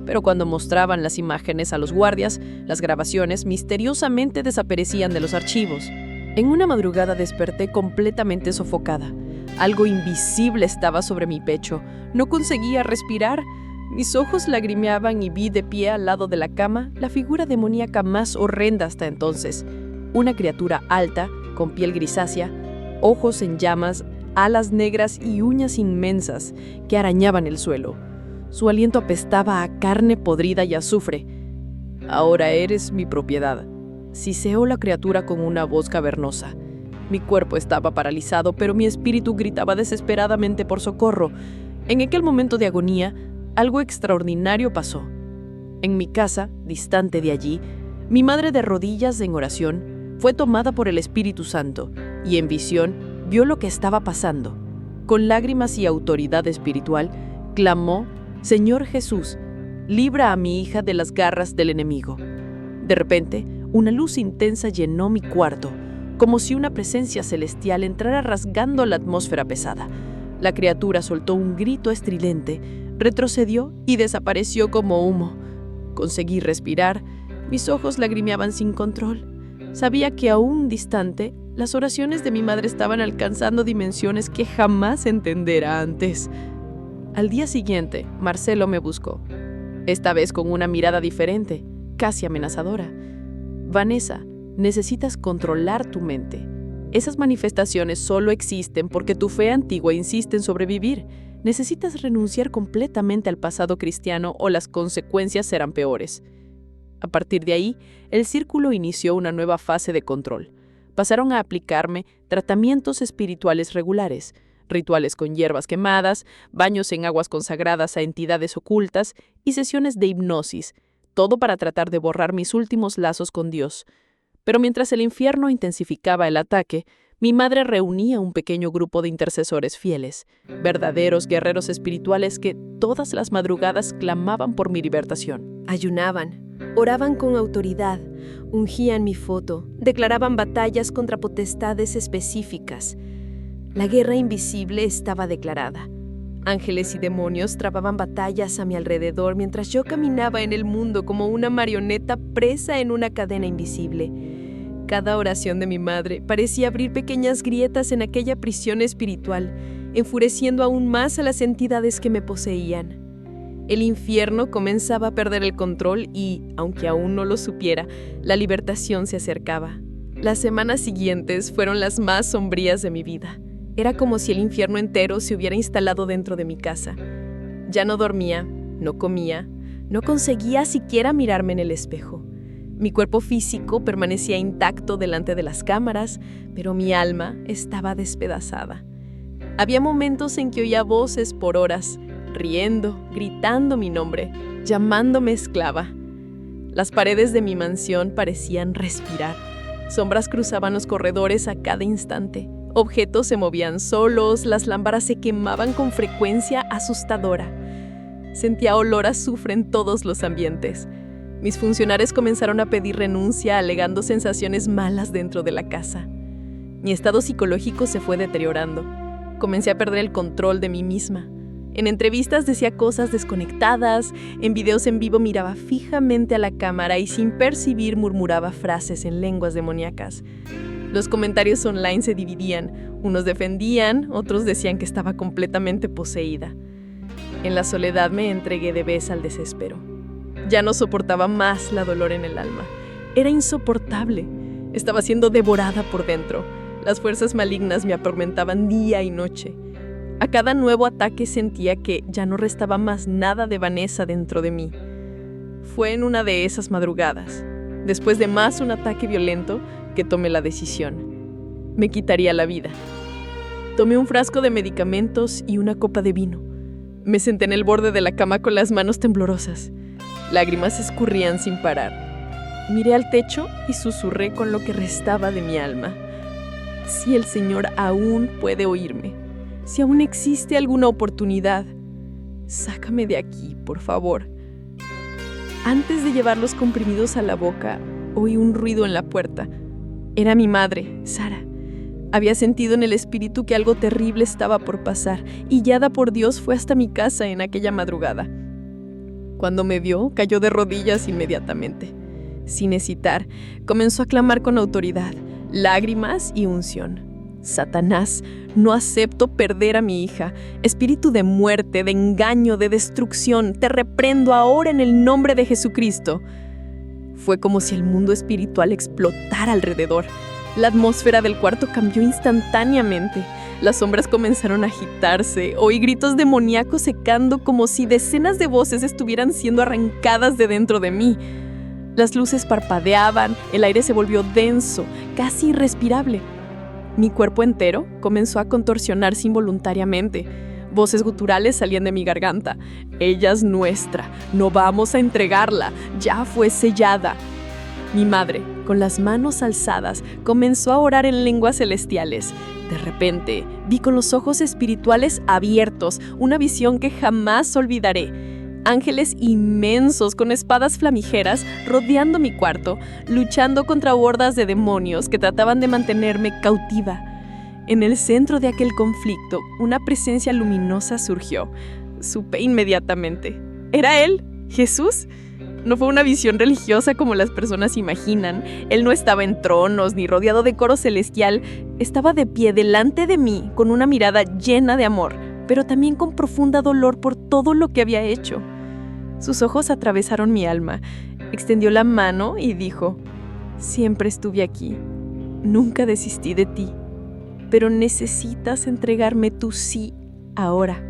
pero cuando mostraban las imágenes a los guardias, las grabaciones misteriosamente desaparecían de los archivos. En una madrugada desperté completamente sofocada. Algo invisible estaba sobre mi pecho. No conseguía respirar. Mis ojos lagrimeaban y vi de pie al lado de la cama la figura demoníaca más horrenda hasta entonces. Una criatura alta, con piel grisácea, ojos en llamas, alas negras y uñas inmensas que arañaban el suelo. Su aliento apestaba a carne podrida y azufre. «Ahora eres mi propiedad», siseó la criatura con una voz cavernosa. Mi cuerpo estaba paralizado, pero mi espíritu gritaba desesperadamente por socorro. En aquel momento de agonía, algo extraordinario pasó. En mi casa, distante de allí, mi madre de rodillas en oración fue tomada por el Espíritu Santo y en visión vio lo que estaba pasando. Con lágrimas y autoridad espiritual, clamó: «Señor Jesús, libra a mi hija de las garras del enemigo». De repente, una luz intensa llenó mi cuarto, como si una presencia celestial entrara rasgando la atmósfera pesada. La criatura soltó un grito estridente, retrocedió y desapareció como humo. Conseguí respirar, mis ojos lagrimeaban sin control. Sabía que aún distante, las oraciones de mi madre estaban alcanzando dimensiones que jamás entendiera antes. Al día siguiente, Marcelo me buscó, esta vez con una mirada diferente, casi amenazadora. «Vanessa, necesitas controlar tu mente. Esas manifestaciones solo existen porque tu fe antigua insiste en sobrevivir. Necesitas renunciar completamente al pasado cristiano o las consecuencias serán peores». A partir de ahí, el círculo inició una nueva fase de control. Pasaron a aplicarme tratamientos espirituales regulares, rituales con hierbas quemadas, baños en aguas consagradas a entidades ocultas y sesiones de hipnosis, todo para tratar de borrar mis últimos lazos con Dios. Pero mientras el infierno intensificaba el ataque, mi madre reunía un pequeño grupo de intercesores fieles, verdaderos guerreros espirituales que todas las madrugadas clamaban por mi liberación. Ayunaban, oraban con autoridad, ungían mi foto, declaraban batallas contra potestades específicas. La guerra invisible estaba declarada. Ángeles y demonios trababan batallas a mi alrededor mientras yo caminaba en el mundo como una marioneta presa en una cadena invisible. Cada oración de mi madre parecía abrir pequeñas grietas en aquella prisión espiritual, enfureciendo aún más a las entidades que me poseían. El infierno comenzaba a perder el control y, aunque aún no lo supiera, la libertación se acercaba. Las semanas siguientes fueron las más sombrías de mi vida. Era como si el infierno entero se hubiera instalado dentro de mi casa. Ya no dormía, no comía, no conseguía siquiera mirarme en el espejo. Mi cuerpo físico permanecía intacto delante de las cámaras, pero mi alma estaba despedazada. Había momentos en que oía voces por horas, riendo, gritando mi nombre, llamándome esclava. Las paredes de mi mansión parecían respirar. Sombras cruzaban los corredores a cada instante. Objetos se movían solos, las lámparas se quemaban con frecuencia asustadora. Sentía olor a azufre en todos los ambientes. Mis funcionarios comenzaron a pedir renuncia, alegando sensaciones malas dentro de la casa. Mi estado psicológico se fue deteriorando. Comencé a perder el control de mí misma. En entrevistas decía cosas desconectadas, en videos en vivo miraba fijamente a la cámara y sin percibir murmuraba frases en lenguas demoníacas. Los comentarios online se dividían, unos defendían, otros decían que estaba completamente poseída. En la soledad me entregué de vez al desespero. Ya no soportaba más la dolor en el alma. Era insoportable. Estaba siendo devorada por dentro. Las fuerzas malignas me atormentaban día y noche. A cada nuevo ataque sentía que ya no restaba más nada de Vanessa dentro de mí. Fue en una de esas madrugadas, después de más un ataque violento, que tomé la decisión. Me quitaría la vida. Tomé un frasco de medicamentos y una copa de vino. Me senté en el borde de la cama con las manos temblorosas. Lágrimas escurrían sin parar. Miré al techo y susurré con lo que restaba de mi alma. Si el Señor aún puede oírme, si aún existe alguna oportunidad, sácame de aquí, por favor. Antes de llevar los comprimidos a la boca, oí un ruido en la puerta. Era mi madre, Sara. Había sentido en el espíritu que algo terrible estaba por pasar, y guiada por Dios fue hasta mi casa en aquella madrugada. Cuando me vio, cayó de rodillas inmediatamente. Sin hesitar, comenzó a clamar con autoridad, lágrimas y unción. Satanás, no acepto perder a mi hija. Espíritu de muerte, de engaño, de destrucción, te reprendo ahora en el nombre de Jesucristo. Fue como si el mundo espiritual explotara alrededor. La atmósfera del cuarto cambió instantáneamente. Las sombras comenzaron a agitarse, oí gritos demoníacos secando como si decenas de voces estuvieran siendo arrancadas de dentro de mí. Las luces parpadeaban, el aire se volvió denso, casi irrespirable. Mi cuerpo entero comenzó a contorsionarse involuntariamente. Voces guturales salían de mi garganta. Ella es nuestra, no vamos a entregarla, ya fue sellada. Mi madre, con las manos alzadas, comenzó a orar en lenguas celestiales. De repente, vi con los ojos espirituales abiertos una visión que jamás olvidaré. Ángeles inmensos con espadas flamigeras rodeando mi cuarto, luchando contra hordas de demonios que trataban de mantenerme cautiva. En el centro de aquel conflicto, una presencia luminosa surgió. Supe inmediatamente. ¿Era él? ¿Jesús? No fue una visión religiosa como las personas imaginan. Él no estaba en tronos ni rodeado de coro celestial. Estaba de pie delante de mí con una mirada llena de amor, pero también con profunda dolor por todo lo que había hecho. Sus ojos atravesaron mi alma. Extendió la mano y dijo: siempre estuve aquí. Nunca desistí de ti. Pero necesitas entregarme tu sí ahora.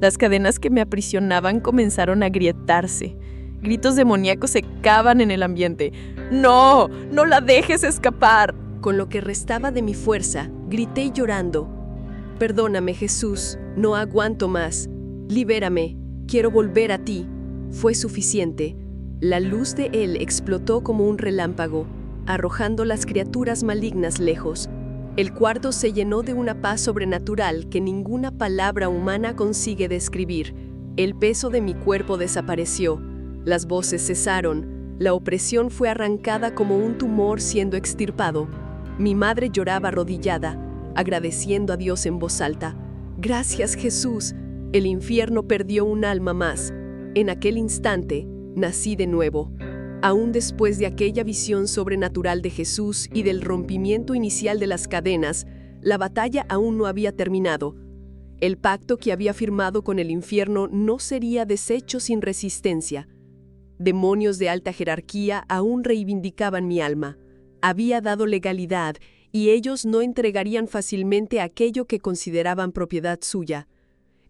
Las cadenas que me aprisionaban comenzaron a agrietarse. Gritos demoníacos ecaban en el ambiente. ¡No! ¡No la dejes escapar! Con lo que restaba de mi fuerza, grité llorando: perdóname, Jesús, no aguanto más. Libérame, quiero volver a ti. Fue suficiente. La luz de él explotó como un relámpago, arrojando las criaturas malignas lejos. El cuarto se llenó de una paz sobrenatural que ninguna palabra humana consigue describir. El peso de mi cuerpo desapareció. Las voces cesaron. La opresión fue arrancada como un tumor siendo extirpado. Mi madre lloraba arrodillada, agradeciendo a Dios en voz alta. Gracias, Jesús. El infierno perdió un alma más. En aquel instante, nací de nuevo. Aún después de aquella visión sobrenatural de Jesús y del rompimiento inicial de las cadenas, la batalla aún no había terminado. El pacto que había firmado con el infierno no sería deshecho sin resistencia. Demonios de alta jerarquía aún reivindicaban mi alma. Había dado legalidad y ellos no entregarían fácilmente aquello que consideraban propiedad suya.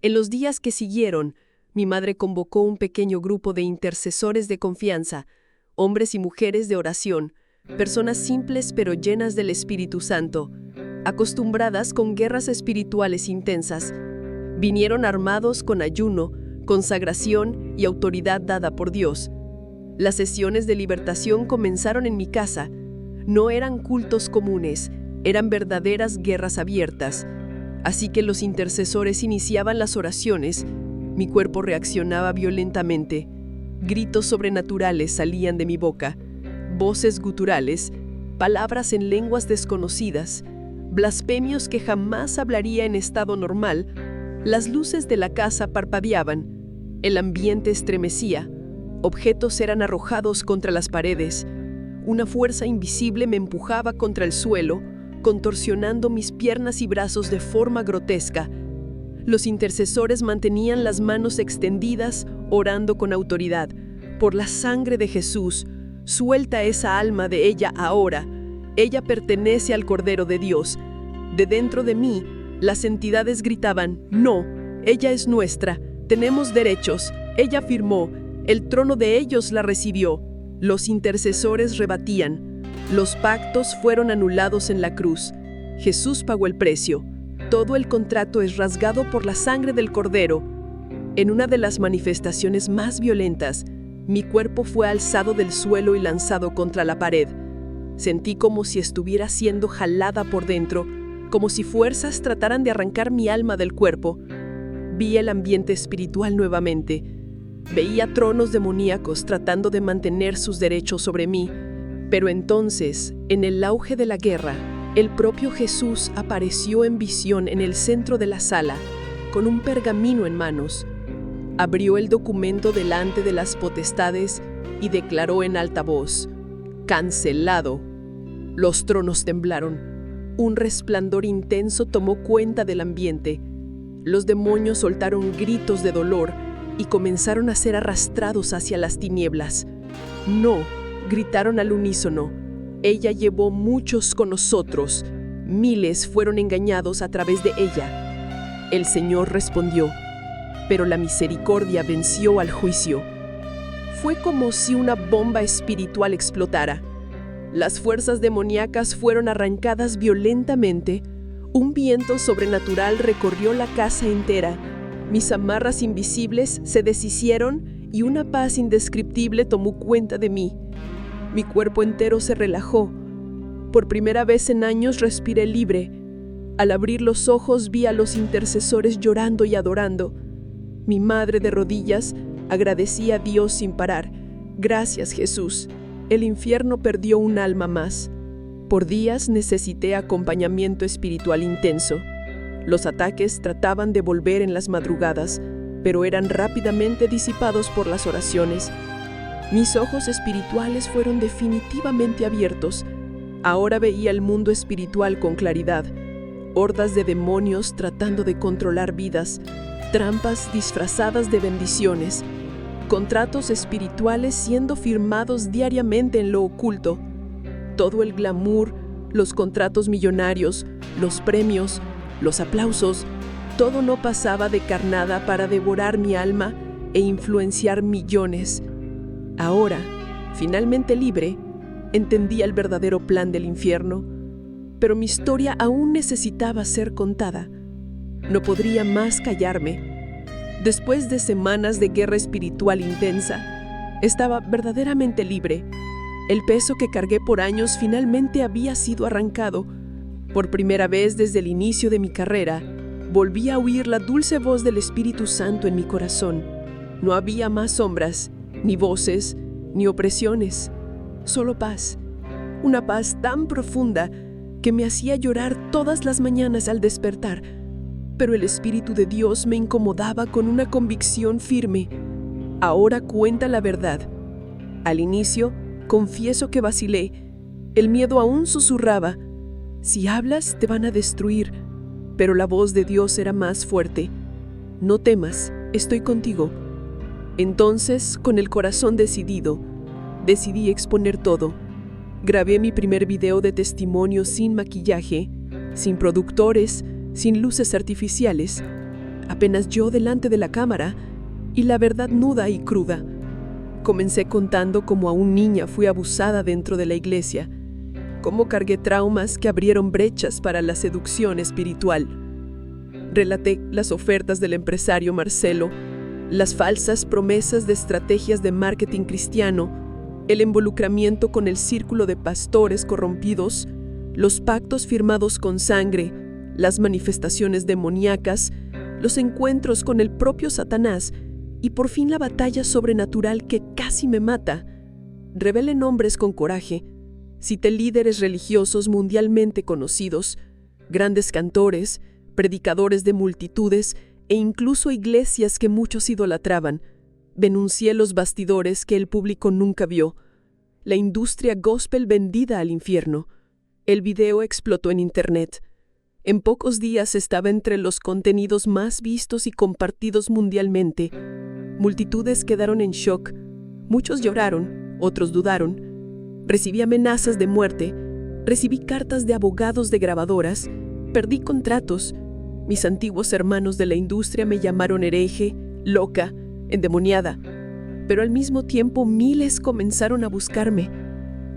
En los días que siguieron, mi madre convocó un pequeño grupo de intercesores de confianza, hombres y mujeres de oración, personas simples pero llenas del Espíritu Santo, acostumbradas con guerras espirituales intensas. Vinieron armados con ayuno, consagración y autoridad dada por Dios. Las sesiones de libertación comenzaron en mi casa. No eran cultos comunes, eran verdaderas guerras abiertas. Así que los intercesores iniciaban las oraciones. Mi cuerpo reaccionaba violentamente. Gritos sobrenaturales salían de mi boca, voces guturales, palabras en lenguas desconocidas, blasfemios que jamás hablaría en estado normal. Las luces de la casa parpadeaban, el ambiente estremecía, objetos eran arrojados contra las paredes. Una fuerza invisible me empujaba contra el suelo, contorsionando mis piernas y brazos de forma grotesca. Los intercesores mantenían las manos extendidas, orando con autoridad. Por la sangre de Jesús, suelta esa alma de ella ahora. Ella pertenece al Cordero de Dios. De dentro de mí, las entidades gritaban: no, ella es nuestra, tenemos derechos. Ella firmó, el trono de ellos la recibió. Los intercesores rebatían. Los pactos fueron anulados en la cruz. Jesús pagó el precio. Todo el contrato es rasgado por la sangre del Cordero. En una de las manifestaciones más violentas, mi cuerpo fue alzado del suelo y lanzado contra la pared. Sentí como si estuviera siendo jalada por dentro, como si fuerzas trataran de arrancar mi alma del cuerpo. Vi el ambiente espiritual nuevamente. Veía tronos demoníacos tratando de mantener sus derechos sobre mí. Pero entonces, en el auge de la guerra, El propio Jesús apareció en visión en el centro de la sala, con un pergamino en manos. Abrió el documento delante de las potestades y declaró en alta voz: «Cancelado». Los tronos temblaron. Un resplandor intenso tomó cuenta del ambiente. Los demonios soltaron gritos de dolor y comenzaron a ser arrastrados hacia las tinieblas. «No», gritaron al unísono. «Ella llevó muchos con nosotros. Miles fueron engañados a través de ella». El Señor respondió: «Pero la misericordia venció al juicio». Fue como si una bomba espiritual explotara. Las fuerzas demoníacas fueron arrancadas violentamente. Un viento sobrenatural recorrió la casa entera. Mis amarras invisibles se deshicieron y una paz indescriptible tomó cuenta de mí. Mi cuerpo entero se relajó. Por primera vez en años respiré libre. Al abrir los ojos vi a los intercesores llorando y adorando. Mi madre de rodillas agradecía a Dios sin parar. «Gracias, Jesús. El infierno perdió un alma más». Por días necesité acompañamiento espiritual intenso. Los ataques trataban de volver en las madrugadas, pero eran rápidamente disipados por las oraciones. Mis ojos espirituales fueron definitivamente abiertos. Ahora veía el mundo espiritual con claridad. Hordas de demonios tratando de controlar vidas, trampas disfrazadas de bendiciones, contratos espirituales siendo firmados diariamente en lo oculto. Todo el glamour, los contratos millonarios, los premios, los aplausos, todo no pasaba de carnada para devorar mi alma e influenciar millones. Ahora, finalmente libre, entendía el verdadero plan del infierno, pero mi historia aún necesitaba ser contada. No podría más callarme. Después de semanas de guerra espiritual intensa, estaba verdaderamente libre. El peso que cargué por años finalmente había sido arrancado. Por primera vez desde el inicio de mi carrera, volví a oír la dulce voz del Espíritu Santo en mi corazón. No había más sombras, ni voces, ni opresiones, solo paz. Una paz tan profunda que me hacía llorar todas las mañanas al despertar. Pero el Espíritu de Dios me incomodaba con una convicción firme. Ahora cuenta la verdad. Al inicio, confieso que vacilé. El miedo aún susurraba: si hablas, te van a destruir. Pero la voz de Dios era más fuerte. No temas, estoy contigo. Entonces, con el corazón decidido, decidí exponer todo. Grabé mi primer video de testimonio sin maquillaje, sin productores, sin luces artificiales, apenas yo delante de la cámara y la verdad nuda y cruda. Comencé contando cómo aún niña fui abusada dentro de la iglesia, cómo cargué traumas que abrieron brechas para la seducción espiritual. Relaté las ofertas del empresario Marcelo, las falsas promesas de estrategias de marketing cristiano, el involucramiento con el círculo de pastores corrompidos, los pactos firmados con sangre, las manifestaciones demoníacas, los encuentros con el propio Satanás y por fin la batalla sobrenatural que casi me mata. Revelé nombres con coraje. Cité líderes religiosos mundialmente conocidos, grandes cantores, predicadores de multitudes e incluso iglesias que muchos idolatraban. Denuncié los bastidores que el público nunca vio. La industria gospel vendida al infierno. El video explotó en internet. En pocos días estaba entre los contenidos más vistos y compartidos mundialmente. Multitudes quedaron en shock. Muchos lloraron, otros dudaron. Recibí amenazas de muerte. Recibí cartas de abogados de grabadoras. Perdí contratos. Mis antiguos hermanos de la industria me llamaron hereje, loca, endemoniada. Pero al mismo tiempo miles comenzaron a buscarme,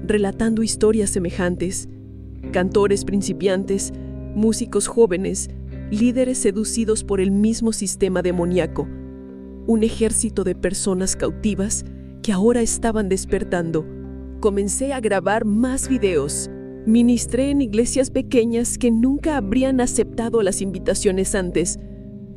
relatando historias semejantes. Cantores principiantes, músicos jóvenes, líderes seducidos por el mismo sistema demoníaco. Un ejército de personas cautivas que ahora estaban despertando. Comencé a grabar más videos. Ministré en iglesias pequeñas que nunca habrían aceptado las invitaciones antes.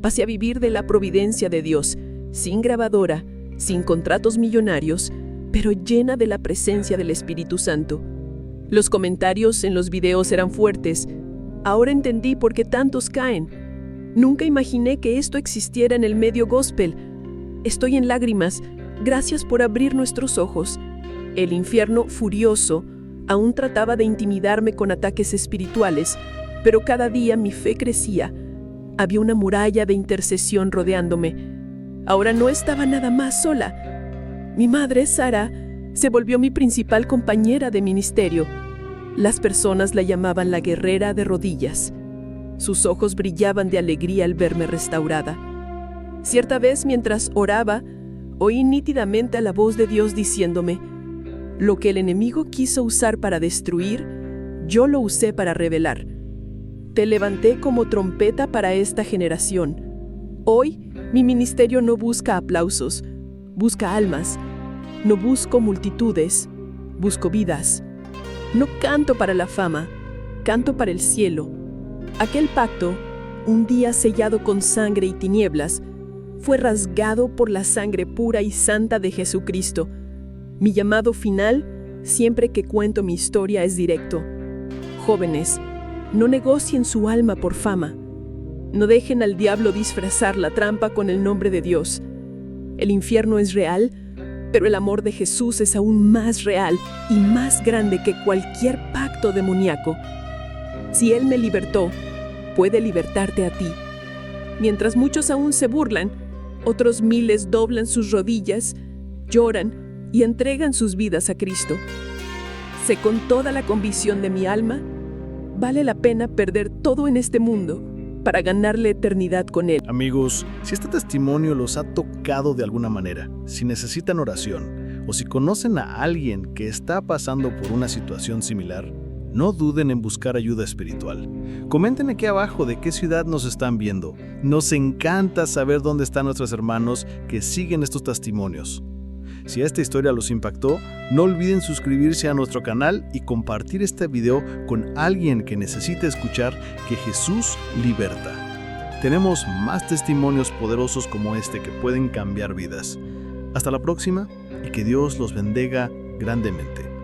Pasé a vivir de la providencia de Dios, sin grabadora, sin contratos millonarios, pero llena de la presencia del Espíritu Santo. Los comentarios en los videos eran fuertes. Ahora entendí por qué tantos caen. Nunca imaginé que esto existiera en el medio gospel. Estoy en lágrimas. Gracias por abrir nuestros ojos. El infierno, furioso, aún trataba de intimidarme con ataques espirituales, pero cada día mi fe crecía. Había una muralla de intercesión rodeándome. Ahora no estaba nada más sola. Mi madre, Sara, se volvió mi principal compañera de ministerio. Las personas la llamaban la guerrera de rodillas. Sus ojos brillaban de alegría al verme restaurada. Cierta vez, mientras oraba, oí nítidamente a la voz de Dios diciéndome: lo que el enemigo quiso usar para destruir, yo lo usé para revelar. Te levanté como trompeta para esta generación. Hoy, mi ministerio no busca aplausos, busca almas. No busco multitudes, busco vidas. No canto para la fama, canto para el cielo. Aquel pacto, un día sellado con sangre y tinieblas, fue rasgado por la sangre pura y santa de Jesucristo. Mi llamado final, siempre que cuento mi historia, es directo. Jóvenes, no negocien su alma por fama. No dejen al diablo disfrazar la trampa con el nombre de Dios. El infierno es real, pero el amor de Jesús es aún más real y más grande que cualquier pacto demoníaco. Si Él me libertó, puede libertarte a ti. Mientras muchos aún se burlan, otros miles doblan sus rodillas, lloran y entregan sus vidas a Cristo. Sé con toda la convicción de mi alma, vale la pena perder todo en este mundo para ganar la eternidad con Él. Amigos, si este testimonio los ha tocado de alguna manera, si necesitan oración o si conocen a alguien que está pasando por una situación similar, no duden en buscar ayuda espiritual. Comenten aquí abajo de qué ciudad nos están viendo. Nos encanta saber dónde están nuestros hermanos que siguen estos testimonios. Si esta historia los impactó, no olviden suscribirse a nuestro canal y compartir este video con alguien que necesite escuchar que Jesús liberta. Tenemos más testimonios poderosos como este que pueden cambiar vidas. Hasta la próxima y que Dios los bendiga grandemente.